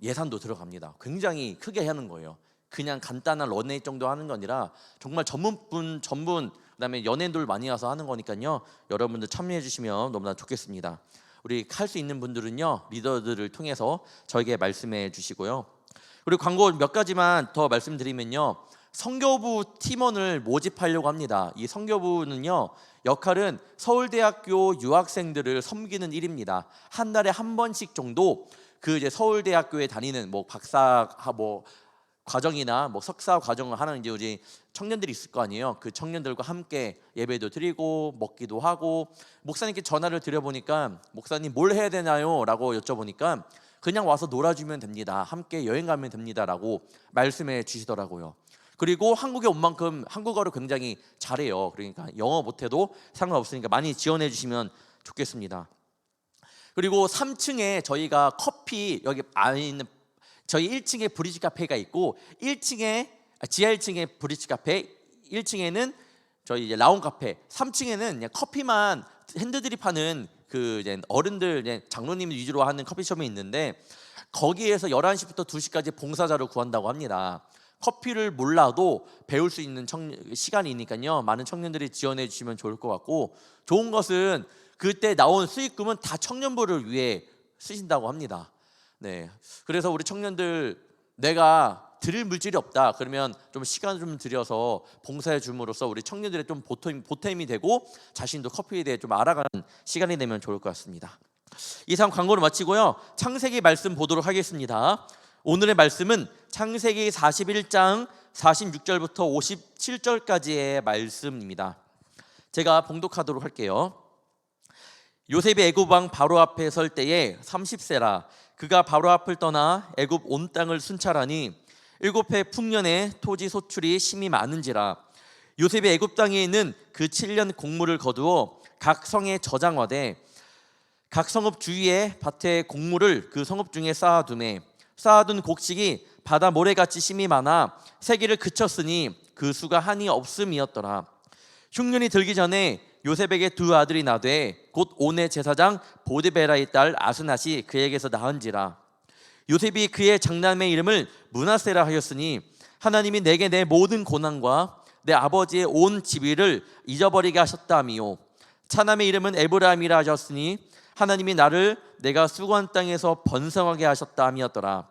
예산도 들어갑니다. 굉장히 크게 하는 거예요. 그냥 간단한 런웨이 정도 하는 게 아니라 정말 전문 그다음에 연예인들 많이 와서 하는 거니까요. 여러분들 참여해 주시면 너무나 좋겠습니다. 우리 할 수 있는 분들은요, 리더들을 통해서 저에게 말씀해 주시고요. 그리고 광고 몇 가지만 더 말씀드리면요, 선교부 팀원을 모집하려고 합니다. 이 선교부는요, 역할은 서울대학교 유학생들을 섬기는 일입니다. 한 달에 한 번씩 정도 그 이제 서울대학교에 다니는 뭐 박사 뭐 과정이나 뭐 석사 과정을 하는 이제 우리 청년들이 있을 거 아니에요. 그 청년들과 함께 예배도 드리고 먹기도 하고, 목사님께 전화를 드려보니까 목사님 뭘 해야 되나요? 라고 여쭤보니까 그냥 와서 놀아주면 됩니다. 함께 여행 가면 됩니다. 라고 말씀해 주시더라고요. 그리고 한국에 온 만큼 한국어를 굉장히 잘해요. 그러니까 영어 못해도 상관없으니까 많이 지원해 주시면 좋겠습니다. 그리고 3층에 저희가 커피, 여기 안에 있는 저희 1층에 브리지 카페가 있고, 지하 1층에 브리지 카페, 1층에는 저희 이제 라운 카페, 3층에는 그냥 커피만 핸드들이 파는 그 이제 어른들, 이제 장로님 위주로 하는 커피숍이 있는데, 거기에서 11시부터 2시까지 봉사자를 구한다고 합니다. 커피를 몰라도 배울 수 있는 시간이니까요, 많은 청년들이 지원해 주시면 좋을 것 같고, 좋은 것은 그때 나온 수익금은 다 청년부를 위해 쓰신다고 합니다. 네, 그래서 우리 청년들, 내가 드릴 물질이 없다 그러면 좀 시간을 좀 들여서 봉사해 줌으로써 우리 청년들의 좀 보탬이 되고 자신도 커피에 대해 좀 알아가는 시간이 되면 좋을 것 같습니다. 이상 광고를 마치고요, 창세기 말씀 보도록 하겠습니다. 오늘의 말씀은 창세기 41장 46절부터 57절까지의 말씀입니다. 제가 봉독하도록 할게요. 요셉이 애굽 왕 바로 앞에 설 때에 30세라. 그가 바로 앞을 떠나 애굽 온 땅을 순찰하니 7해 풍년에 토지 소출이 심히 많은지라. 요셉이 애굽 땅에 있는 그 7년 곡물을 거두어 각 성에 저장하되 각 성읍 주위에 밭에 곡물을 그 성읍 중에 쌓아두매 쌓아둔 곡식이 바다 모래같이 심히 많아 세기를 그쳤으니 그 수가 한이 없음이었더라. 흉년이 들기 전에 요셉에게 두 아들이 나되 곧 온의 제사장 보디베라의 딸 아스낫이 그에게서 낳은지라. 요셉이 그의 장남의 이름을 므낫세라 하였으니 하나님이 내게 내 모든 고난과 내 아버지의 온 지위를 잊어버리게 하셨다미요. 차남의 이름은 에브라임이라 하셨으니 하나님이 나를 내가 수고한 땅에서 번성하게 하셨다미였더라.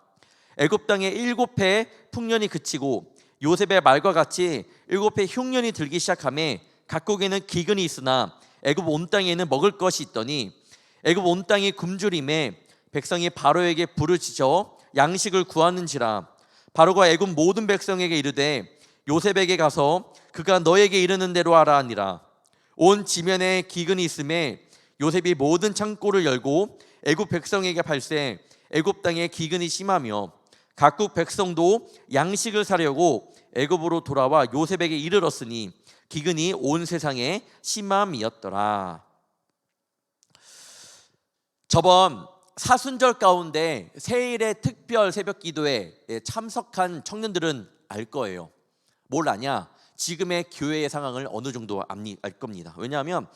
애굽 땅에 7해 풍년이 그치고 요셉의 말과 같이 7해 흉년이 들기 시작하매 각국에는 기근이 있으나 애굽 온 땅에는 먹을 것이 있더니 애굽 온 땅이 굶주림에 백성이 바로에게 부르짖어 양식을 구하는지라. 바로가 애굽 모든 백성에게 이르되 요셉에게 가서 그가 너에게 이르는 대로 하라 하니라. 온 지면에 기근이 있음에 요셉이 모든 창고를 열고 애굽 백성에게 발세 애굽 땅에 기근이 심하며 각국 백성도 양식을 사려고 애굽으로 돌아와 요셉에게 이르렀으니 기근이 온 세상에 심함이었더라. 저번 사순절 가운데 세일의 특별 새벽 기도에 참석한 청년들은 알 거예요. 뭘 아냐? 지금의 교회의 상황을 어느 정도 알 겁니다. 왜냐하면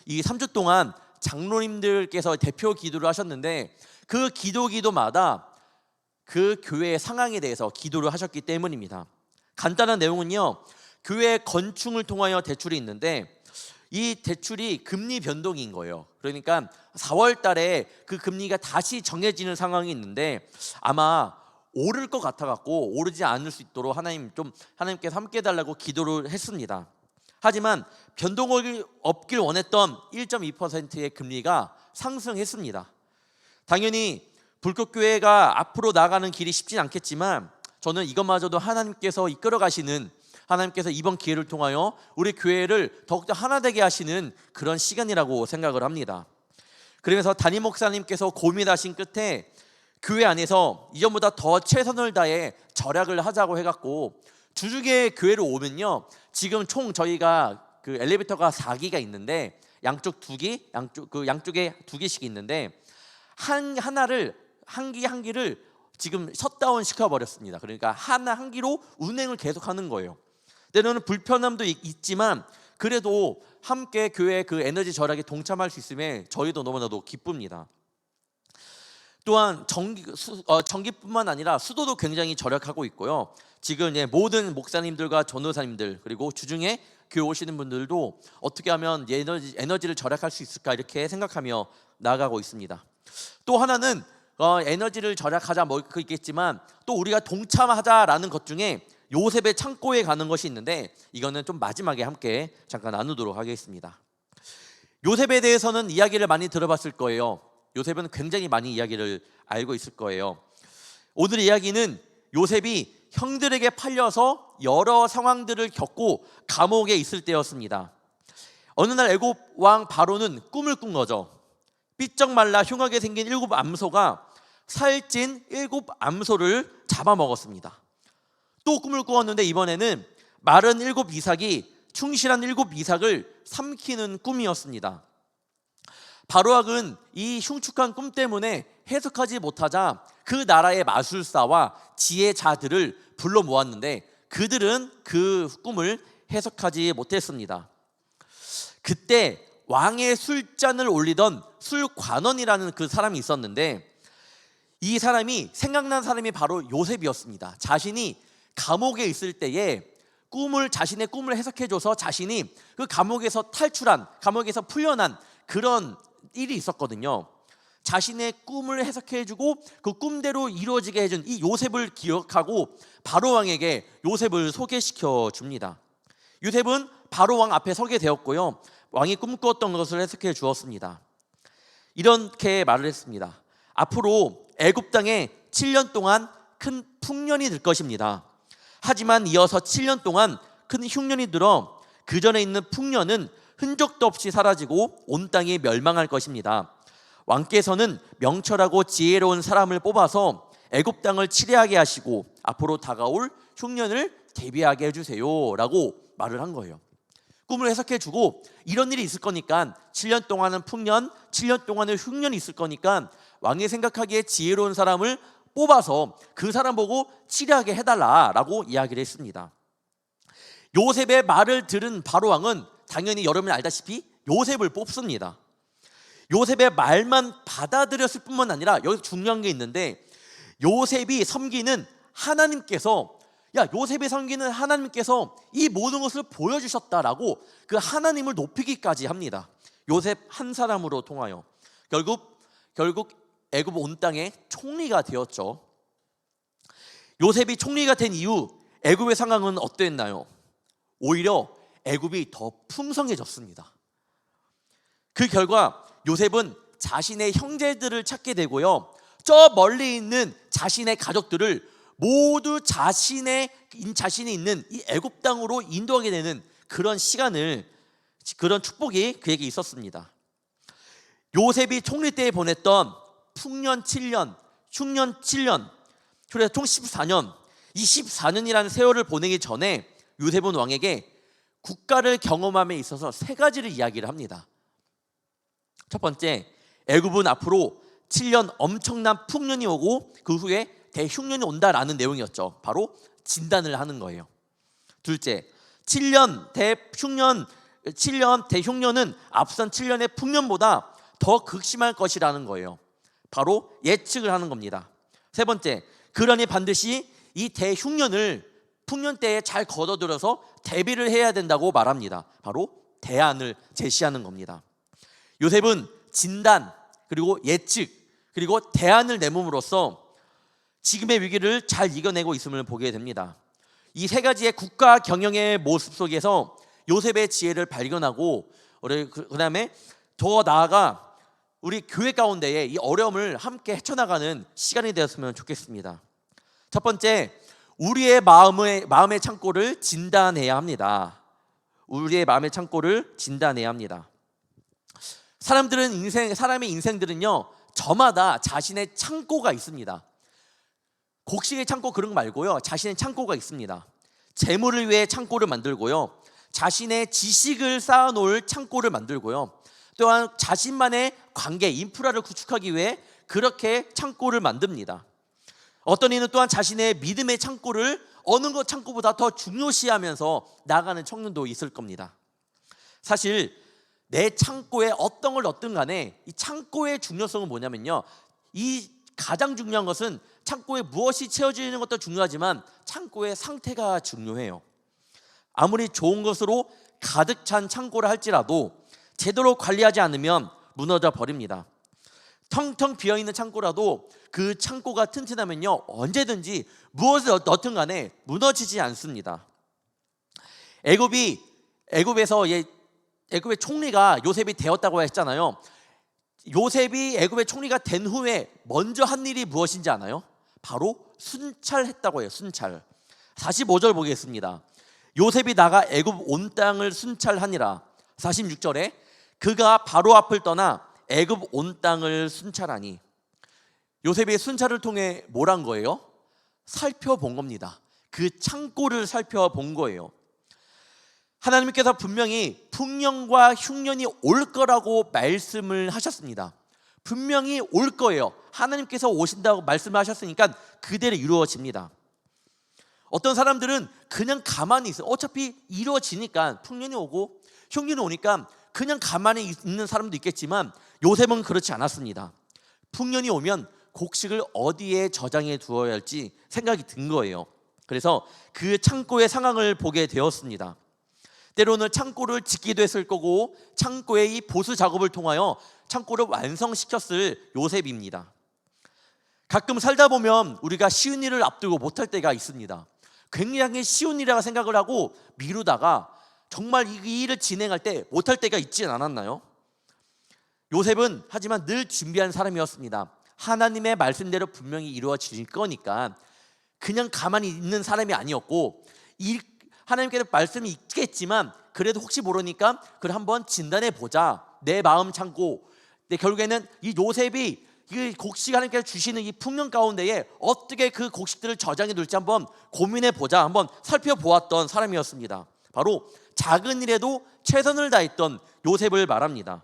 이 3주 동안 장로님들께서 대표 기도를 하셨는데 그 기도마다 그 교회의 상황에 대해서 기도를 하셨기 때문입니다. 간단한 내용은요, 교회 건축을 통하여 대출이 있는데 이 대출이 금리 변동인 거예요. 그러니까 4월 달에 그 금리가 다시 정해지는 상황이 있는데 아마 오를 것 같아 갖고 오르지 않을 수 있도록 하나님께서 함께 해달라고 기도를 했습니다. 하지만 변동이 없길 원했던 1.2%의 금리가 상승했습니다. 당연히 불꽃교회가 앞으로 나가는 길이 쉽진 않겠지만 저는 이것마저도 하나님께서 이끌어 가시는, 하나님께서 이번 기회를 통하여 우리 교회를 더욱더 하나 되게 하시는 그런 시간이라고 생각을 합니다. 그러면서 담임 목사님께서 고민하신 끝에 교회 안에서 이전보다 더 최선을 다해 절약을 하자고 해갖고 주중에 교회를 오면요, 지금 총 저희가 그 엘리베이터가 4기가 있는데 양쪽에 2개씩 있는데 한 기를 지금 셧다운 시켜버렸습니다. 그러니까 한 기로 운행을 계속하는 거예요. 때로는 불편함도 있지만 그래도 함께 교회 그 에너지 절약에 동참할 수 있음에 저희도 너무나도 기쁩니다. 또한 전기뿐만 아니라 수도도 굉장히 절약하고 있고요. 지금 모든 목사님들과 전도사님들 그리고 주중에 교회 오시는 분들도 어떻게 하면 에너지를 절약할 수 있을까 이렇게 생각하며 나아가고 있습니다. 또 하나는 에너지를 절약하자 뭐 그 있겠지만 또 우리가 동참하자라는 것 중에 요셉의 창고에 가는 것이 있는데 이거는 좀 마지막에 함께 잠깐 나누도록 하겠습니다. 요셉에 대해서는 이야기를 많이 들어봤을 거예요. 요셉은 굉장히 많이 이야기를 알고 있을 거예요. 오늘 이야기는 요셉이 형들에게 팔려서 여러 상황들을 겪고 감옥에 있을 때였습니다. 어느 날 애굽 왕 바로는 꿈을 꾼 거죠. 삐쩍 말라 흉하게 생긴 7 암소가 살찐 7 암소를 잡아먹었습니다. 또 꿈을 꾸었는데 이번에는 마른 7 이삭이 충실한 7 이삭을 삼키는 꿈이었습니다. 바로왕은 이 흉측한 꿈 때문에 해석하지 못하자 그 나라의 마술사와 지혜자들을 불러 모았는데 그들은 그 꿈을 해석하지 못했습니다. 그때 왕의 술잔을 올리던 술관원이라는 그 사람이 있었는데 이 사람이 생각난 사람이 바로 요셉이었습니다. 자신이 감옥에 있을 때에 자신의 꿈을 해석해줘서 자신이 그 감옥에서 탈출한, 감옥에서 풀려난 그런 일이 있었거든요. 자신의 꿈을 해석해주고 그 꿈대로 이루어지게 해준 이 요셉을 기억하고 바로왕에게 요셉을 소개시켜 줍니다. 요셉은 바로왕 앞에 서게 되었고요. 왕이 꿈꾸었던 것을 해석해 주었습니다. 이렇게 말을 했습니다. 앞으로 애굽 땅에 7년 동안 큰 풍년이 들 것입니다. 하지만 이어서 7년 동안 큰 흉년이 들어 그 전에 있는 풍년은 흔적도 없이 사라지고 온 땅이 멸망할 것입니다. 왕께서는 명철하고 지혜로운 사람을 뽑아서 애굽 땅을 치리하게 하시고 앞으로 다가올 흉년을 대비하게 해주세요 라고 말을 한 거예요. 꿈을 해석해주고 이런 일이 있을 거니까 7년 동안은 풍년, 7년 동안은 흉년이 있을 거니까 왕이 생각하기에 지혜로운 사람을 뽑아서 그 사람 보고 치리하게 해달라라고 이야기를 했습니다. 요셉의 말을 들은 바로왕은 당연히 여러분이 알다시피 요셉을 뽑습니다. 요셉의 말만 받아들였을 뿐만 아니라 여기서 중요한 게 있는데 요셉이 섬기는 하나님께서 이 모든 것을 보여주셨다라고 그 하나님을 높이기까지 합니다. 요셉 한 사람으로 통하여 결국 애굽 온 땅의 총리가 되었죠. 요셉이 총리가 된 이후 애굽의 상황은 어땠나요? 오히려 애굽이 더 풍성해졌습니다. 그 결과 요셉은 자신의 형제들을 찾게 되고요. 저 멀리 있는 자신의 가족들을 모두 자신이 있는 이 애굽 땅으로 인도하게 되는 그런 축복이 그에게 있었습니다. 요셉이 총리 때에 보냈던 풍년 7년, 흉년 7년, 그래서 총 14년, 이 14년이라는 세월을 보내기 전에 요셉은 왕에게 국가를 경험함에 있어서 3가지를 이야기를 합니다. 첫 번째, 애굽은 앞으로 7년 엄청난 풍년이 오고 그 후에 대흉년이 온다라는 내용이었죠. 바로 진단을 하는 거예요. 둘째, 7년 대흉년은 앞선 7년의 풍년보다 더 극심할 것이라는 거예요. 바로 예측을 하는 겁니다. 세 번째, 그러니 반드시 이 대흉년을 풍년 때에 잘 걷어들여서 대비를 해야 된다고 말합니다. 바로 대안을 제시하는 겁니다. 요셉은 진단, 그리고 예측, 그리고 대안을 내몸으로써 지금의 위기를 잘 이겨내고 있음을 보게 됩니다. 이 3가지의 국가 경영의 모습 속에서 요셉의 지혜를 발견하고 그 다음에 더 나아가 우리 교회 가운데에 이 어려움을 함께 헤쳐나가는 시간이 되었으면 좋겠습니다. 첫 번째, 우리의 마음의 창고를 진단해야 합니다. 우리의 마음의 창고를 진단해야 합니다. 사람의 인생들은요, 저마다 자신의 창고가 있습니다. 곡식의 창고 그런 거 말고요, 자신의 창고가 있습니다. 재물을 위해 창고를 만들고요, 자신의 지식을 쌓아놓을 창고를 만들고요, 또한 자신만의 관계, 인프라를 구축하기 위해 그렇게 창고를 만듭니다. 어떤 이는 또한 자신의 믿음의 창고를 어느 것 창고보다 더 중요시하면서 나아가는 청년도 있을 겁니다. 사실 내 창고에 어떤 걸 넣든 간에 이 창고의 중요성은 뭐냐면요, 이 가장 중요한 것은 창고에 무엇이 채워지는 것도 중요하지만 창고의 상태가 중요해요. 아무리 좋은 것으로 가득 찬 창고를 할지라도 제대로 관리하지 않으면 무너져 버립니다. 텅텅 비어있는 창고라도 그 창고가 튼튼하면요, 언제든지 무엇을 넣든 간에 무너지지 않습니다. 애굽에서 애굽의 총리가 요셉이 되었다고 했잖아요. 요셉이 애굽의 총리가 된 후에 먼저 한 일이 무엇인지 아나요? 바로 순찰했다고 해요. 순찰. 45절 보겠습니다. 요셉이 나가 애굽 온 땅을 순찰하니라. 46절에 그가 바로 앞을 떠나 애굽 온 땅을 순찰하니. 요셉이 순찰을 통해 뭘 한 거예요? 살펴본 겁니다. 그 창고를 살펴본 거예요. 하나님께서 분명히 풍년과 흉년이 올 거라고 말씀을 하셨습니다. 분명히 올 거예요. 하나님께서 오신다고 말씀을 하셨으니까 그대로 이루어집니다. 어떤 사람들은 그냥 가만히 있어요. 어차피 이루어지니까, 풍년이 오고 흉년이 오니까 그냥 가만히 있는 사람도 있겠지만 요셉은 그렇지 않았습니다. 풍년이 오면 곡식을 어디에 저장해 두어야 할지 생각이 든 거예요. 그래서 그 창고의 상황을 보게 되었습니다. 때로는 창고를 짓기도 했을 거고 창고의 이 보수 작업을 통하여 창고를 완성시켰을 요셉입니다. 가끔 살다 보면 우리가 쉬운 일을 앞두고 못할 때가 있습니다. 굉장히 쉬운 일이라고 생각을 하고 미루다가 정말 이 일을 진행할 때 못할 때가 있지 않았나요? 요셉은 하지만 늘 준비한 사람이었습니다. 하나님의 말씀대로 분명히 이루어질 거니까 그냥 가만히 있는 사람이 아니었고, 하나님께서 말씀이 있겠지만 그래도 혹시 모르니까 그래 한번 진단해 보자. 내 마음 창고. 근데 결국에는 이 요셉이 이 곡식 하나님께서 주시는 이 풍년 가운데에 어떻게 그 곡식들을 저장해 둘지 한번 고민해 보자. 한번 살펴보았던 사람이었습니다. 바로 작은 일에도 최선을 다했던 요셉을 말합니다.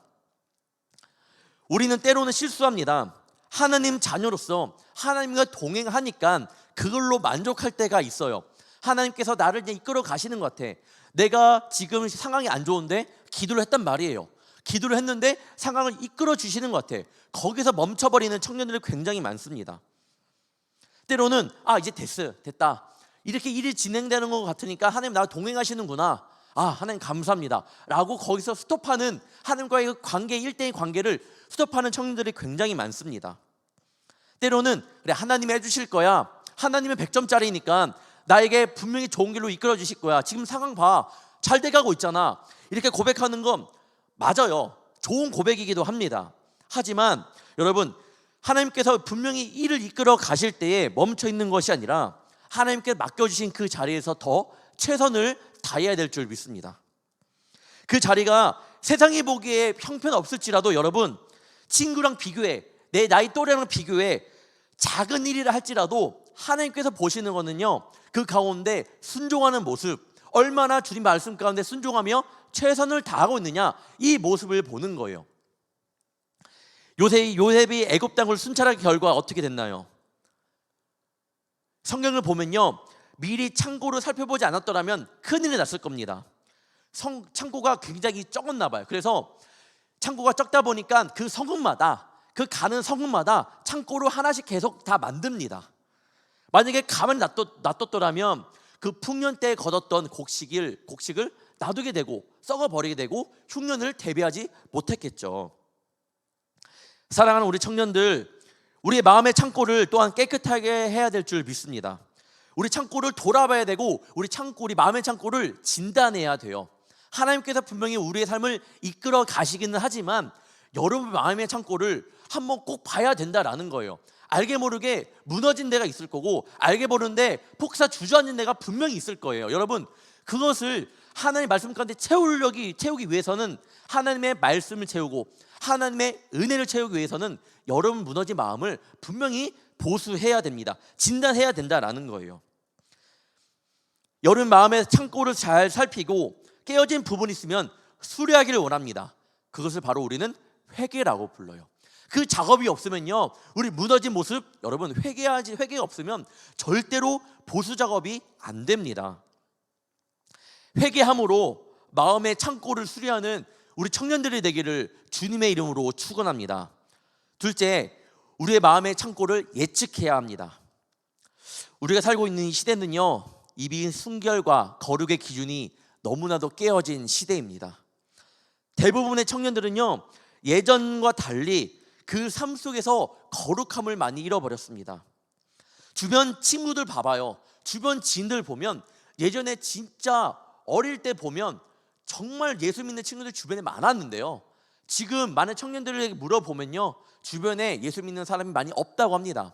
우리는 때로는 실수합니다. 하나님 자녀로서 하나님과 동행하니까 그걸로 만족할 때가 있어요. 하나님께서 나를 이끌어 가시는 것 같아. 내가 지금 상황이 안 좋은데 기도를 했단 말이에요. 기도를 했는데 상황을 이끌어 주시는 것 같아. 거기서 멈춰버리는 청년들이 굉장히 많습니다. 때로는 이제 됐다. 이렇게 일이 진행되는 것 같으니까 하나님 나와 동행하시는구나. 하나님 감사합니다 라고 거기서 스톱하는, 하나님과의 그 관계, 1대1 관계를 스톱하는 청년들이 굉장히 많습니다. 때로는 그래 하나님이 해주실 거야. 하나님은 100점짜리니까 나에게 분명히 좋은 길로 이끌어 주실 거야. 지금 상황 봐. 잘 돼가고 있잖아. 이렇게 고백하는 건 맞아요. 좋은 고백이기도 합니다. 하지만 여러분, 하나님께서 분명히 일을 이끌어 가실 때에 멈춰 있는 것이 아니라 하나님께 맡겨주신 그 자리에서 더 최선을 다해야 될 줄 믿습니다. 그 자리가 세상이 보기에 형편없을지라도 여러분, 친구랑 비교해, 내 나이 또래랑 비교해 작은 일이라 할지라도 하나님께서 보시는 거는요, 그 가운데 순종하는 모습, 얼마나 주님 말씀 가운데 순종하며 최선을 다하고 있느냐, 이 모습을 보는 거예요. 요셉이 애굽 땅을 순찰한 결과 어떻게 됐나요? 성경을 보면요, 미리 창고를 살펴보지 않았더라면 큰일이 났을 겁니다. 창고가 굉장히 적었나 봐요. 그래서 창고가 적다 보니까 그 성읍마다, 그 가는 성읍마다 창고를 하나씩 계속 다 만듭니다. 만약에 가만히 놔뒀더라면 그 풍년 때 거뒀던 곡식을 놔두게 되고 썩어버리게 되고 흉년을 대비하지 못했겠죠. 사랑하는 우리 청년들, 우리의 마음의 창고를 또한 깨끗하게 해야 될 줄 믿습니다. 우리 창고를 돌아봐야 되고 우리 마음의 창고를 진단해야 돼요. 하나님께서 분명히 우리의 삶을 이끌어 가시기는 하지만 여러분 마음의 창고를 한번 꼭 봐야 된다라는 거예요. 알게 모르게 무너진 데가 있을 거고 알게 모르는데 폭사 주저앉은 데가 분명히 있을 거예요. 여러분, 그것을 하나님의 말씀 가운데 채우기 위해서는 하나님의 말씀을 채우고 하나님의 은혜를 채우기 위해서는 여러분 무너진 마음을 분명히 보수해야 됩니다. 진단해야 된다라는 거예요. 여러분 마음의 창고를 잘 살피고 깨어진 부분이 있으면 수리하기를 원합니다. 그것을 바로 우리는 회개라고 불러요. 그 작업이 없으면요, 우리 무너진 모습, 여러분 회개가 없으면 절대로 보수 작업이 안 됩니다. 회개함으로 마음의 창고를 수리하는 우리 청년들이 되기를 주님의 이름으로 축원합니다. 둘째, 우리의 마음의 창고를 예측해야 합니다. 우리가 살고 있는 이 시대는요, 이미 순결과 거룩의 기준이 너무나도 깨어진 시대입니다. 대부분의 청년들은요, 예전과 달리 그 삶 속에서 거룩함을 많이 잃어버렸습니다. 주변 친구들 봐봐요. 주변 지인들 보면 예전에 진짜 어릴 때 보면 정말 예수 믿는 친구들 주변에 많았는데요, 지금 많은 청년들에게 물어보면요, 주변에 예수 믿는 사람이 많이 없다고 합니다.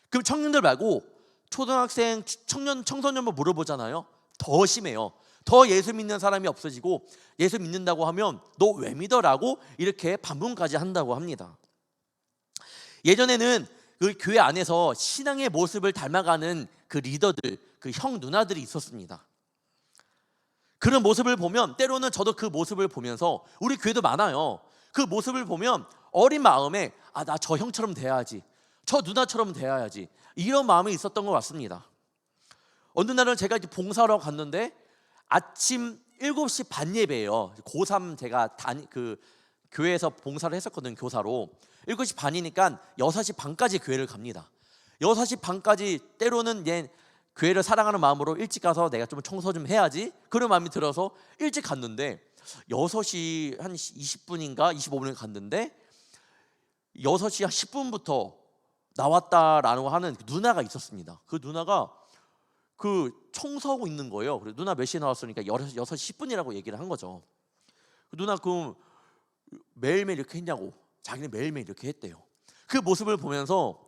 그럼 청년들 말고 초등학생, 청소년만 물어보잖아요. 더 심해요. 더 예수 믿는 사람이 없어지고, 예수 믿는다고 하면 너 왜 믿어라고 이렇게 반문까지 한다고 합니다. 예전에는 그 교회 안에서 신앙의 모습을 닮아가는 그 리더들, 그 형 누나들이 있었습니다. 그런 모습을 보면, 때로는 저도 그 모습을 보면서, 우리 교회도 많아요, 그 모습을 보면 어린 마음에 나 저 형처럼 돼야지, 저 누나처럼 돼야지, 이런 마음이 있었던 것 같습니다. 어느 날은 제가 이제 봉사하러 갔는데 아침 7시 반 예배예요. 고3 제가 그 교회에서 봉사를 했었거든요, 교사로. 7시 반이니까 6시 반까지 교회를 갑니다. 6시 반까지 때로는 교회를 사랑하는 마음으로 일찍 가서 내가 좀 청소 좀 해야지, 그런 마음이 들어서 일찍 갔는데 6시 한 20분인가 25분에 갔는데 6시 한 10분부터 나왔다라고 하는 누나가 있었습니다. 그 누나가 그 청소하고 있는 거예요. 그래서 누나 몇 시에 나왔으니까 6시 10분이라고 얘기를 한 거죠. 누나 그 매일매일 이렇게 했냐고, 자기는 매일매일 이렇게 했대요. 그 모습을 보면서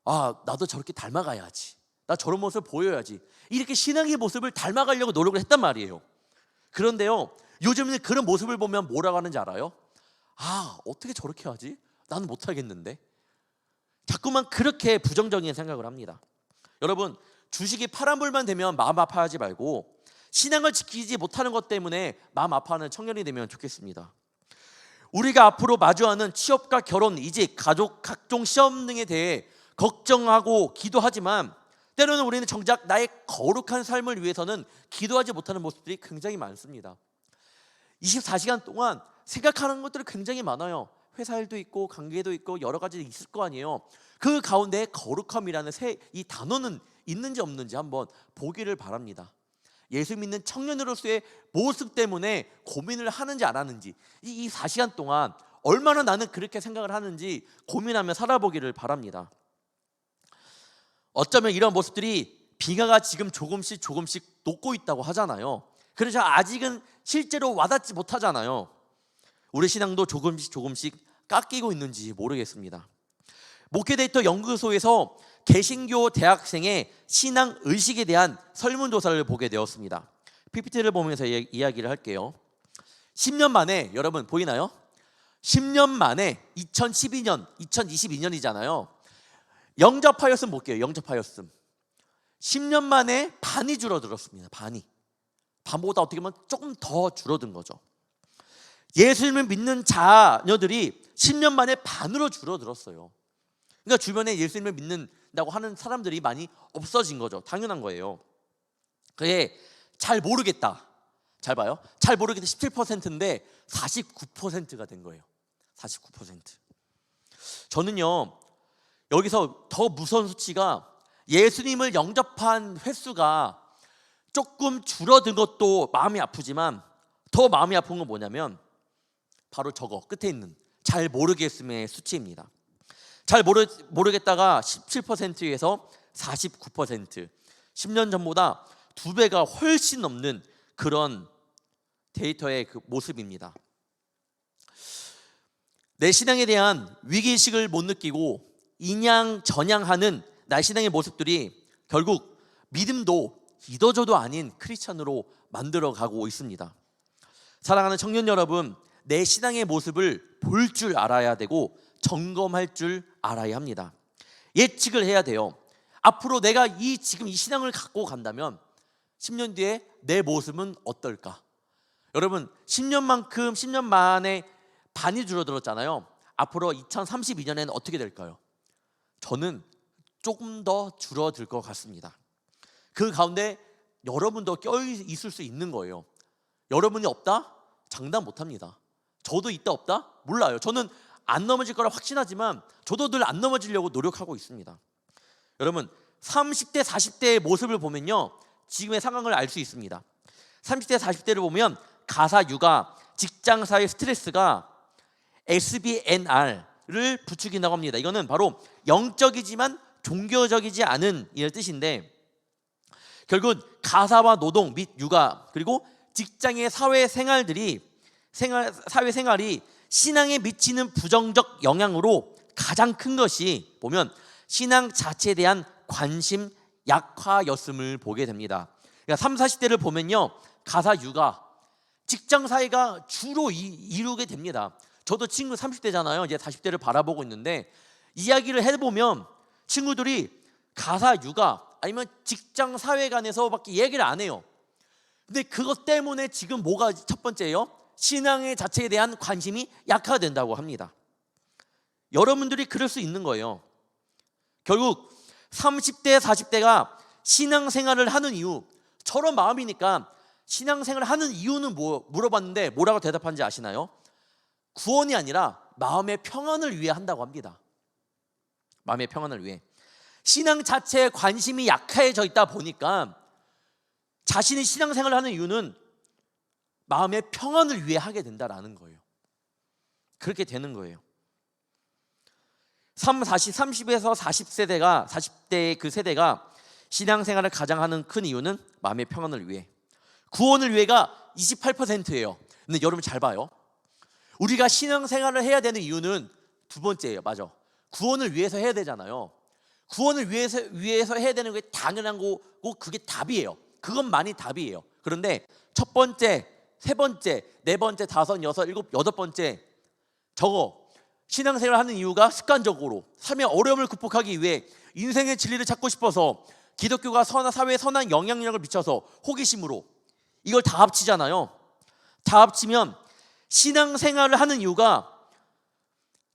나도 저렇게 닮아가야지, 나 저런 모습을 보여야지, 이렇게 신앙의 모습을 닮아가려고 노력을 했단 말이에요. 그런데요, 요즘은 그런 모습을 보면 뭐라고 하는지 알아요? 어떻게 저렇게 하지? 나는 못하겠는데. 자꾸만 그렇게 부정적인 생각을 합니다. 여러분, 주식이 파란불만 되면 마음 아파하지 말고 신앙을 지키지 못하는 것 때문에 마음 아파하는 청년이 되면 좋겠습니다. 우리가 앞으로 마주하는 취업과 결혼, 이직, 가족, 각종 시험 등에 대해 걱정하고 기도하지만, 때로는 우리는 정작 나의 거룩한 삶을 위해서는 기도하지 못하는 모습들이 굉장히 많습니다. 24시간 동안 생각하는 것들이 굉장히 많아요. 회사 일도 있고 관계도 있고 여러 가지 있을 거 아니에요. 그 가운데 거룩함이라는 이 단어는 있는지 없는지 한번 보기를 바랍니다. 예수 믿는 청년으로서의 모습 때문에 고민을 하는지 안 하는지, 이 4시간 동안 얼마나 나는 그렇게 생각을 하는지 고민하며 살아보기를 바랍니다. 어쩌면 이런 모습들이 비가가 지금 조금씩 녹고 있다고 하잖아요. 그래서 아직은 실제로 와닿지 못하잖아요. 우리 신앙도 조금씩 깎이고 있는지 모르겠습니다. 목회데이터 연구소에서 개신교 대학생의 신앙 의식에 대한 설문조사를 보게 되었습니다. PPT를 보면서 이야기를 할게요. 10년 만에, 여러분 보이나요? 10년 만에 2012년, 2022년이잖아요. 영접하였음 볼게요. 영접하였음 10년 만에 반이 줄어들었습니다. 반보다 어떻게 보면 조금 더 줄어든 거죠. 예수님을 믿는 자녀들이 10년 만에 반으로 줄어들었어요. 그러니까 주변에 예수님을 믿는다고 하는 사람들이 많이 없어진 거죠. 당연한 거예요. 그게 잘 모르겠다, 잘 봐요, 잘 모르겠다 17%인데 49%가 된 거예요. 49%. 저는요, 여기서 더 무서운 수치가 예수님을 영접한 횟수가 조금 줄어든 것도 마음이 아프지만, 더 마음이 아픈 건 뭐냐면 바로 저거 끝에 있는 잘 모르겠음의 수치입니다. 잘 모르겠다가 17%에서 49%, 10년 전보다 2배가 훨씬 넘는 그런 데이터의 그 모습입니다. 내 신앙에 대한 위기의식을 못 느끼고 인양전양하는 나의 신앙의 모습들이 결국 믿음도 이도저도 아닌 크리스찬으로 만들어가고 있습니다. 사랑하는 청년 여러분, 내 신앙의 모습을 볼 줄 알아야 되고 점검할 줄 알아야 합니다. 예측을 해야 돼요. 앞으로 내가 지금 이 신앙을 갖고 간다면 10년 뒤에 내 모습은 어떨까? 여러분, 10년 만에 반이 줄어들었잖아요. 앞으로 2032년에는 어떻게 될까요? 저는 조금 더 줄어들 것 같습니다. 그 가운데 여러분도 껴있을 수 있는 거예요. 여러분이 없다? 장담 못합니다. 저도 있다 없다? 몰라요. 저는 안 넘어질 거라 확신하지만 저도 늘 안 넘어지려고 노력하고 있습니다. 여러분 30대 40대의 모습을 보면요, 지금의 상황을 알 수 있습니다. 30대 40대를 보면 가사, 육아, 직장, 사회 스트레스가 SBNR을 부추긴다고 합니다. 이거는 바로 영적이지만 종교적이지 않은 이런 뜻인데, 결국 가사와 노동 및 육아 그리고 직장의 사회생활이 신앙에 미치는 부정적 영향으로 가장 큰 것이 보면 신앙 자체에 대한 관심 약화였음을 보게 됩니다. 그러니까 30, 40대를 보면요, 가사, 육아, 직장 사회가 주로 이루게 됩니다. 저도 친구 30대잖아요. 이제 40대를 바라보고 있는데 이야기를 해보면 친구들이 가사, 육아 아니면 직장 사회관에서밖에 얘기를 안 해요. 근데 그것 때문에 지금 뭐가 첫 번째예요? 신앙의 자체에 대한 관심이 약화된다고 합니다. 여러분들이 그럴 수 있는 거예요. 결국 30대 40대가 신앙생활을 하는 이유, 저런 마음이니까 신앙생활을 하는 이유는 뭐 물어봤는데 뭐라고 대답한지 아시나요? 구원이 아니라 마음의 평안을 위해 한다고 합니다. 마음의 평안을 위해. 신앙 자체에 관심이 약해져 있다 보니까 자신이 신앙생활을 하는 이유는 마음의 평안을 위해 하게 된다라는 거예요. 그렇게 되는 거예요. 30에서 40대의 그 세대가 신앙생활을 가장 하는 큰 이유는 마음의 평안을 위해, 구원을 위해가 28%예요. 근데 여러분 잘 봐요. 우리가 신앙생활을 해야 되는 이유는 두 번째예요. 맞아. 구원을 위해서 해야 되잖아요. 구원을 위해서 해야 되는 게 당연한 거고 그게 답이에요. 그것만이 답이에요. 그런데 첫 번째, 세 번째, 네 번째, 다섯, 여섯, 일곱, 여덟 번째, 저거 신앙생활을 하는 이유가 습관적으로 삶의 어려움을 극복하기 위해 인생의 진리를 찾고 싶어서 기독교가 사회에 선한 영향력을 미쳐서 호기심으로, 이걸 다 합치잖아요. 다 합치면 신앙생활을 하는 이유가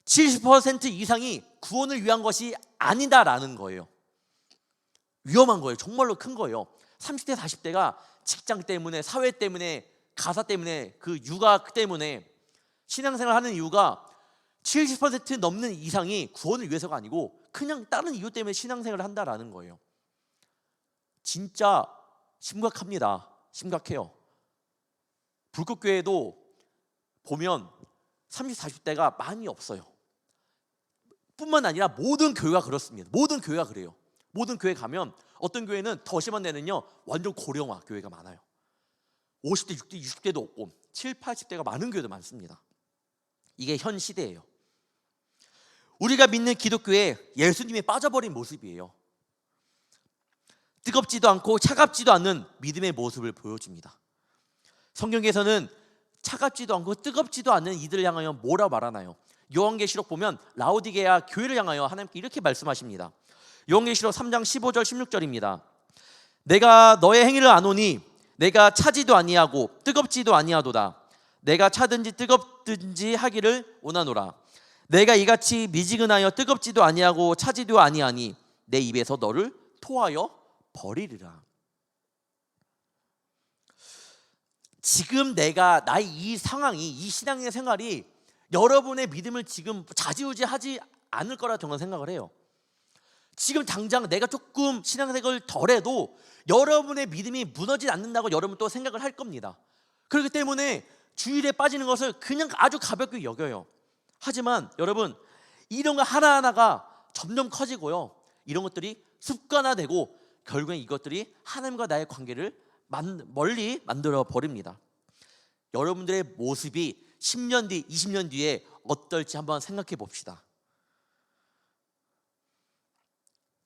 70% 이상이 구원을 위한 것이 아니다라는 거예요. 위험한 거예요. 정말로 큰 거예요. 30대 40대가 직장 때문에, 사회 때문에, 가사 때문에, 그 육아 때문에 신앙생활을 하는 이유가 70% 넘는 이상이 구원을 위해서가 아니고 그냥 다른 이유 때문에 신앙생활을 한다라는 거예요. 진짜 심각합니다. 심각해요. 불꽃교회도 보면 30, 40대가 많이 없어요. 뿐만 아니라 모든 교회가 그렇습니다. 모든 교회가 그래요. 모든 교회 가면 어떤 교회는 더 심한 데는요, 완전 고령화 교회가 많아요. 50대, 60대도 없고 7, 80대가 많은 교회도 많습니다. 이게 현 시대예요. 우리가 믿는 기독교에 예수님이 빠져버린 모습이에요. 뜨겁지도 않고 차갑지도 않는 믿음의 모습을 보여줍니다. 성경에서는 차갑지도 않고 뜨겁지도 않는 이들을 향하여 뭐라 말하나요? 요한계시록 보면 라오디게아 교회를 향하여 하나님께 이렇게 말씀하십니다. 요한계시록 3장 15절 16절입니다. 내가 너의 행위를 아노니 내가 차지도 아니하고 뜨겁지도 아니하도다. 내가 차든지 뜨겁든지 하기를 원하노라. 내가 이같이 미지근하여 뜨겁지도 아니하고 차지도 아니하니 내 입에서 너를 토하여 버리리라. 지금 나의 이 상황이, 이 신앙의 생활이 여러분의 믿음을 지금 좌지우지하지 않을 거라 저는 생각을 해요. 지금 당장 내가 조금 신앙생활을 덜해도 여러분의 믿음이 무너지지 않는다고 여러분 또 생각을 할 겁니다. 그렇기 때문에 주일에 빠지는 것을 그냥 아주 가볍게 여겨요. 하지만 여러분, 이런 거 하나하나가 점점 커지고요, 이런 것들이 습관화되고 결국엔 이것들이 하나님과 나의 관계를 멀리 만들어 버립니다. 여러분들의 모습이 10년 뒤, 20년 뒤에 어떨지 한번 생각해 봅시다.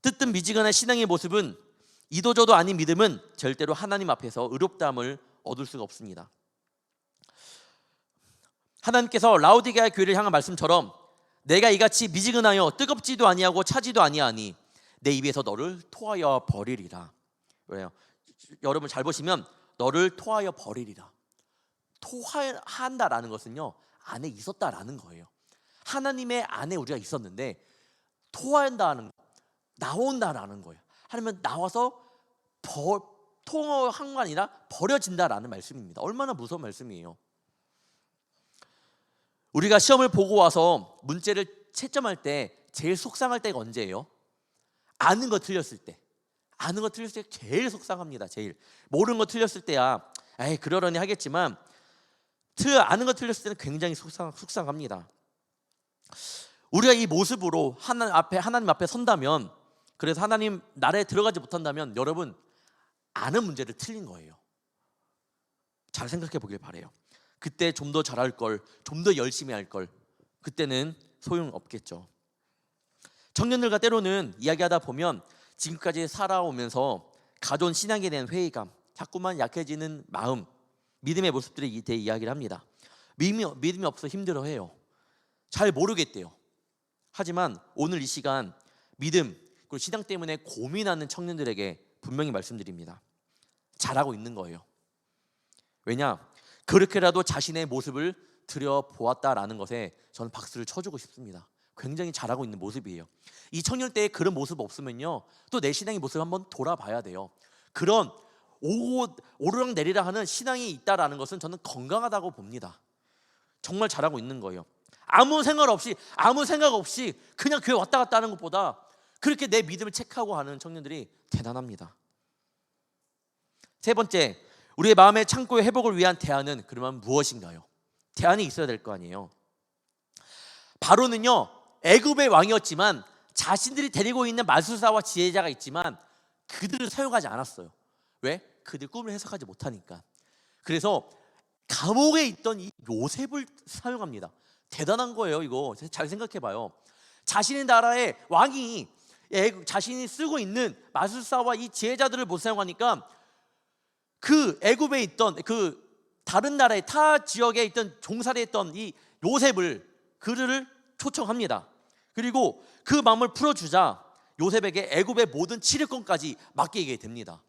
뜨뜻미지근한 신앙의 모습은 이도저도 아닌 믿음은 절대로 하나님 앞에서 의롭다함을 얻을 수가 없습니다. 하나님께서 라오디게아 교회를 향한 말씀처럼 내가 이같이 미지근하여 뜨겁지도 아니하고 차지도 아니하니 내 입에서 너를 토하여 버리리라. 왜요? 여러분 잘 보시면 너를 토하여 버리리라. 토한다라는 것은요, 안에 있었다라는 거예요. 하나님의 안에 우리가 있었는데 토한다는, 나온다라는 거예요. 하나님은 나와서 통한 거 아니라 버려진다라는 말씀입니다. 얼마나 무서운 말씀이에요. 우리가 시험을 보고 와서 문제를 채점할 때 제일 속상할 때가 언제예요? 아는 거 틀렸을 때. 아는 거 틀렸을 때 제일 속상합니다. 제일 모르는 거 틀렸을 때야 에이 그러려니 하겠지만 아는 거 틀렸을 때는 굉장히 속상합니다. 우리가 이 모습으로 하나님 앞에 선다면, 그래서 하나님 나라에 들어가지 못한다면 여러분 아는 문제를 틀린 거예요. 잘 생각해 보길 바래요. 그때 좀 더 잘할 걸, 좀 더 열심히 할 걸, 그때는 소용없겠죠. 청년들과 때로는 이야기하다 보면 지금까지 살아오면서 가져온 신앙에 대한 회의감, 자꾸만 약해지는 마음, 믿음의 모습들에 대해 이야기를 합니다. 믿음이 없어 힘들어해요. 잘 모르겠대요. 하지만 오늘 이 시간 믿음 그리고 신앙 때문에 고민하는 청년들에게 분명히 말씀드립니다. 잘하고 있는 거예요. 왜냐? 그렇게라도 자신의 모습을 들여보았다라는 것에 저는 박수를 쳐주고 싶습니다. 굉장히 잘하고 있는 모습이에요. 이 청년 때에 그런 모습 없으면요 또 내 신앙의 모습을 한번 돌아봐야 돼요. 그런 오르락 내리락 하는 신앙이 있다라는 것은 저는 건강하다고 봅니다. 정말 잘하고 있는 거예요. 아무 생각 없이 그냥 교회 왔다 갔다 하는 것보다 그렇게 내 믿음을 체크하고 하는 청년들이 대단합니다. 세 번째, 우리의 마음의 창고의 회복을 위한 대안은 그러면 무엇인가요? 대안이 있어야 될 거 아니에요. 바로는요 애굽의 왕이었지만 자신들이 데리고 있는 마술사와 지혜자가 있지만 그들을 사용하지 않았어요. 왜? 그들 꿈을 해석하지 못하니까. 그래서 감옥에 있던 이 요셉을 사용합니다. 대단한 거예요. 이거 잘 생각해 봐요. 자신의 나라의 왕이 자신이 쓰고 있는 마술사와 이 지혜자들을 못 사용하니까 그 애굽에 있던 그 다른 나라의 타 지역에 있던 종살이했던 이 요셉을 그를 초청합니다. 그리고 그 마음을 풀어주자 요셉에게 애굽의 모든 치료권까지 맡기게 됩니다.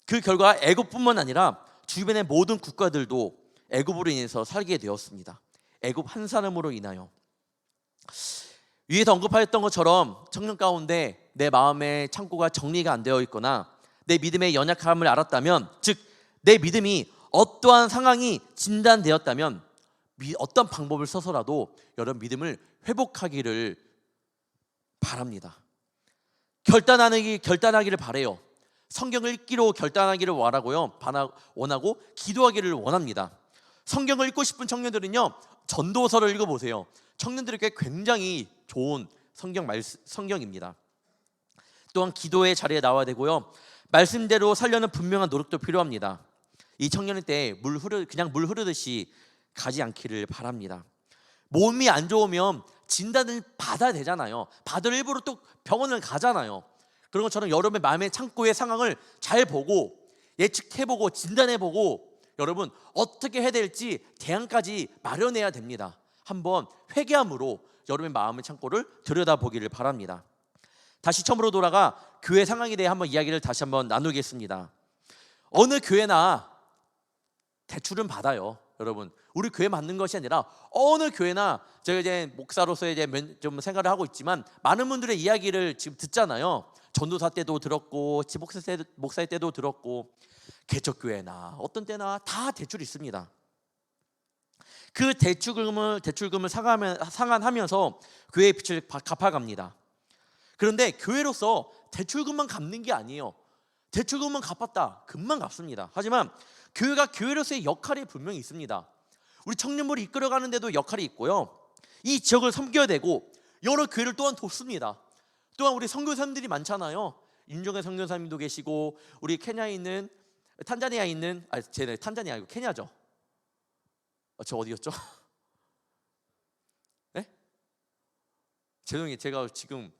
그 결과 애굽뿐만 아니라 주변의 모든 국가들도 애굽으로 인해서 살게 되었습니다. 애굽 한 사람으로 인하여. 위에서 언급하였던 것처럼 청년 가운데 내 마음의 창고가 정리가 안 되어 있거나 내 믿음의 연약함을 알았다면, 즉 내 믿음이 어떠한 상황이 진단되었다면 어떤 방법을 써서라도 여러분 믿음을 회복하기를 바랍니다. 결단하기를 바래요. 성경을 읽기로 결단하기를 원하고 기도하기를 원합니다. 성경을 읽고 싶은 청년들은요 전도서를 읽어보세요. 청년들에게 굉장히 좋은 성경입니다. 또한 기도의 자리에 나와야 되고요, 말씀대로 살려는 분명한 노력도 필요합니다. 이 청년일 때 그냥 물 흐르듯이 가지 않기를 바랍니다. 몸이 안 좋으면 진단을 받아야 되잖아요. 받을 일부러 또 병원을 가잖아요. 그런 것처럼 여러분의 마음의 창고의 상황을 잘 보고 예측해보고 진단해보고 여러분 어떻게 해야 될지 대안까지 마련해야 됩니다. 한번 회개함으로 여러분의 마음의 창고를 들여다보기를 바랍니다. 다시 처음으로 돌아가 교회 상황에 대해 한번 이야기를 다시 한번 나누겠습니다. 어느 교회나 대출은 받아요. 여러분 우리 교회 맞는 것이 아니라 어느 교회나 제가 이제 목사로서 이제 좀 생각을 하고 있지만 많은 분들의 이야기를 지금 듣잖아요. 전도사 때도 들었고 목사 때도 들었고 개척교회나 어떤 때나 다 대출이 있습니다. 그 대출금을 상환하면서 교회의 빚을 갚아갑니다. 그런데 교회로서 대출금만 갚는 게 아니에요. 대출금만 갚았다 금방 갚습니다. 하지만 교회가 교회로서의 역할이 분명히 있습니다. 우리 청년부를 이끌어가는 데도 역할이 있고요, 이 지역을 섬겨야 되고 여러 교회를 또한 돕습니다. 또한 우리 선교사님들이 많잖아요. 윤종현 선교사님도 계시고 우리 케냐에 있는 탄자니아에 있는 탄자니아 아니고 케냐죠. 저 어디였죠? 네? 죄송해요. 제가 지금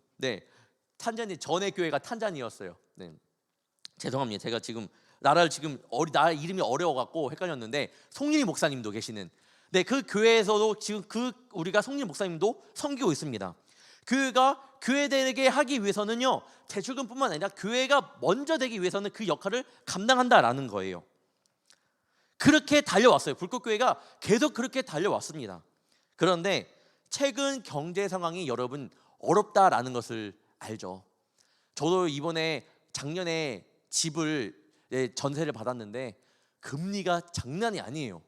탄자니 전에 교회가 탄자니였어요. 네. 죄송합니다. 제가 지금 나라 이름이 어려워갖고 헷갈렸는데 송린이 목사님도 계시는 그 교회에서도 지금 우리가 송린이 목사님도 섬기고 있습니다. 교회가 교회되게 하기 위해서는요 대출금뿐만 아니라 교회가 먼저 되기 위해서는 그 역할을 감당한다라는 거예요. 그렇게 달려왔어요. 불꽃교회가 계속 그렇게 달려왔습니다. 그런데 최근 경제 상황이 여러분 어렵다라는 것을 알죠. 저도 작년에 집을 전세를 받았는데 금리가 장난이 아니에요.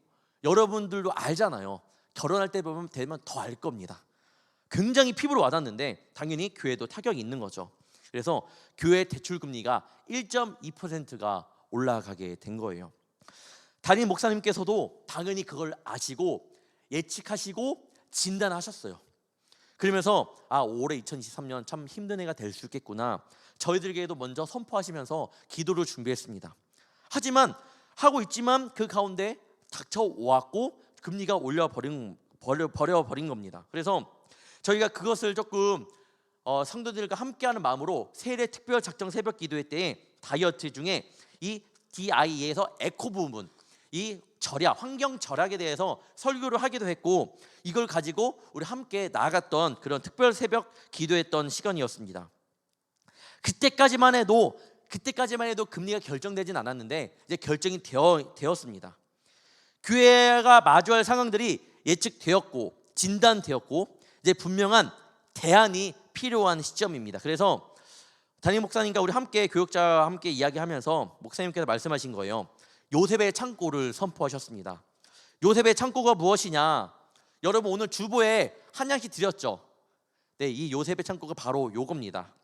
여러분들도 알잖아요. 결혼할 때 되면 더 알 겁니다. 굉장히 피부로 와닿는데 당연히 교회도 타격이 있는 거죠. 그래서 교회 대출 금리가 1.2%가 올라가게 된 거예요. 담임 목사님께서도 당연히 그걸 아시고 예측하시고 진단하셨어요. 그러면서 올해 2023년 참 힘든 해가 될 수 있겠구나, 저희들에게도 먼저 선포하시면서 기도를 준비했습니다. 하지만 하고 있지만 그 가운데 닥쳐왔고 금리가 버려버린 겁니다. 그래서 저희가 그것을 조금 성도들과 함께하는 마음으로 세례 특별 작정 새벽 기도회 때에 다이어트 중에 이 DIE에서 에코 부분, 이 절약, 환경 절약에 대해서 설교를 하기도 했고, 이걸 가지고 우리 함께 나아갔던 그런 특별 새벽 기도했던 시간이었습니다. 그때까지만 해도 금리가 결정되진 않았는데 이제 결정이 되었습니다. 교회가 마주할 상황들이 예측되었고 진단되었고 이제 분명한 대안이 필요한 시점입니다. 그래서 담임 목사님과 우리 함께 교육자와 함께 이야기하면서 목사님께서 말씀하신 거예요. 요셉의 창고를 선포하셨습니다. 요셉의 창고가 무엇이냐? 여러분 오늘 주보에 한 양씩 드렸죠. 네, 이 요셉의 창고가 바로 요겁니다.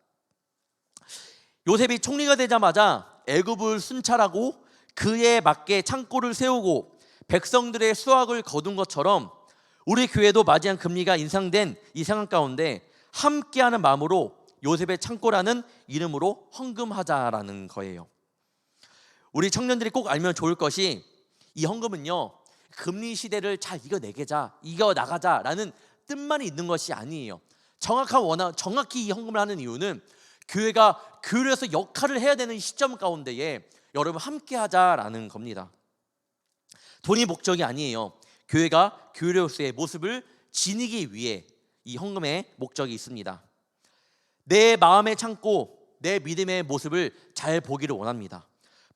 요셉이 총리가 되자마자 애굽을 순찰하고 그에 맞게 창고를 세우고 백성들의 수확을 거둔 것처럼 우리 교회도 맞이한 금리가 인상된 이 상황 가운데 함께하는 마음으로 요셉의 창고라는 이름으로 헌금하자라는 거예요. 우리 청년들이 꼭 알면 좋을 것이, 이 헌금은요 금리 시대를 잘 이겨나가자라는 뜻만 있는 것이 아니에요. 정확히 이 헌금을 하는 이유는 교회가 교회에서 역할을 해야 되는 시점 가운데에 여러분 함께하자라는 겁니다. 돈이 목적이 아니에요. 교회가 교회로서의 모습을 지니기 위해 이 헌금의 목적이 있습니다. 내 마음의 창고, 내 믿음의 모습을 잘 보기를 원합니다.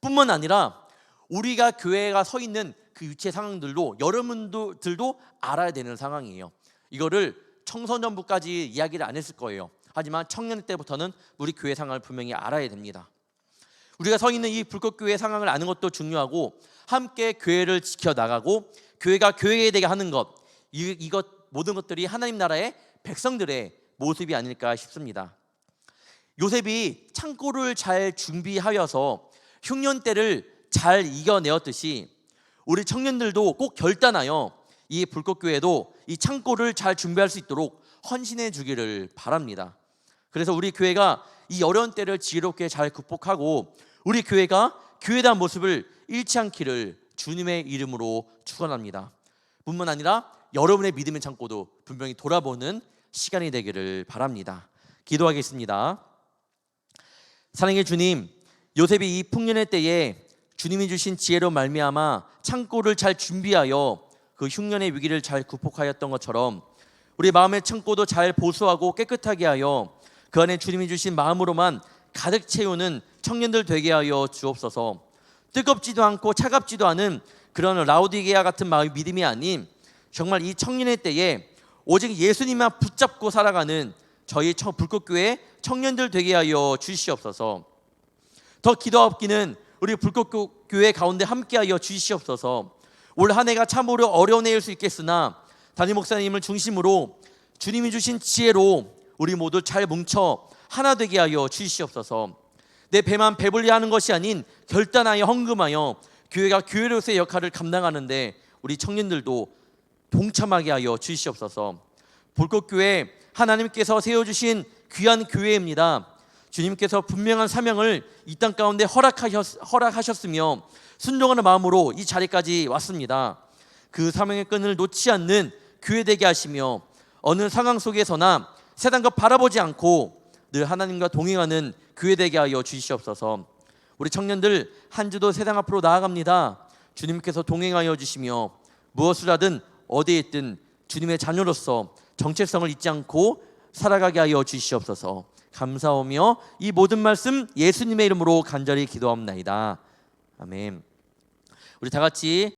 뿐만 아니라 우리가 교회가 서 있는 그 유체 상황들도 여러분들도 알아야 되는 상황이에요. 이거를 청소년부까지 이야기를 안 했을 거예요. 하지만 청년 때부터는 우리 교회 상황을 분명히 알아야 됩니다. 우리가 서 있는 이 불꽃교회 상황을 아는 것도 중요하고, 함께 교회를 지켜나가고 교회가 교회에 되게 하는 것, 이것 모든 것들이 하나님 나라의 백성들의 모습이 아닐까 싶습니다. 요셉이 창고를 잘 준비하여서 흉년 때를 잘 이겨내었듯이 우리 청년들도 꼭 결단하여 이 불꽃교회도 이 창고를 잘 준비할 수 있도록 헌신해 주기를 바랍니다. 그래서 우리 교회가 이 어려운 때를 지혜롭게 잘 극복하고 우리 교회가 교회다운 모습을 잃지 않기를 주님의 이름으로 축원합니다. 뿐만 아니라 여러분의 믿음의 창고도 분명히 돌아보는 시간이 되기를 바랍니다. 기도하겠습니다. 사랑의 주님, 요셉이 이 풍년의 때에 주님이 주신 지혜로 말미암아 창고를 잘 준비하여 그 흉년의 위기를 잘 극복하였던 것처럼 우리 마음의 창고도 잘 보수하고 깨끗하게 하여 그 안에 주님이 주신 마음으로만 가득 채우는 청년들 되게 하여 주옵소서. 뜨겁지도 않고 차갑지도 않은 그런 라우디게아 같은 마음의 믿음이 아닌 정말 이 청년의 때에 오직 예수님만 붙잡고 살아가는 저희 불꽃교회 청년들 되게 하여 주시옵소서. 더 기도하옵기는 우리 불꽃교회 가운데 함께하여 주시옵소서. 올 한 해가 참으로 어려운 해일 수 있겠으나 담임 목사님을 중심으로 주님이 주신 지혜로 우리 모두 잘 뭉쳐 하나 되게 하여 주시옵소서. 내 배만 배불리 하는 것이 아닌 결단하여 헌금하여 교회가 교회로서의 역할을 감당하는데 우리 청년들도 동참하게 하여 주시옵소서. 불꽃교회 하나님께서 세워주신 귀한 교회입니다. 주님께서 분명한 사명을 이 땅 가운데 허락하셨으며 순종하는 마음으로 이 자리까지 왔습니다. 그 사명의 끈을 놓지 않는 교회 되게 하시며 어느 상황 속에서나 세상과 바라보지 않고 늘 하나님과 동행하는 교회 되게 하여 주시옵소서. 우리 청년들 한 주도 세상 앞으로 나아갑니다. 주님께서 동행하여 주시며 무엇을 하든 어디에 있든 주님의 자녀로서 정체성을 잊지 않고 살아가게 하여 주시옵소서. 감사하며 이 모든 말씀 예수님의 이름으로 간절히 기도합나이다. 아멘. 우리 다 같이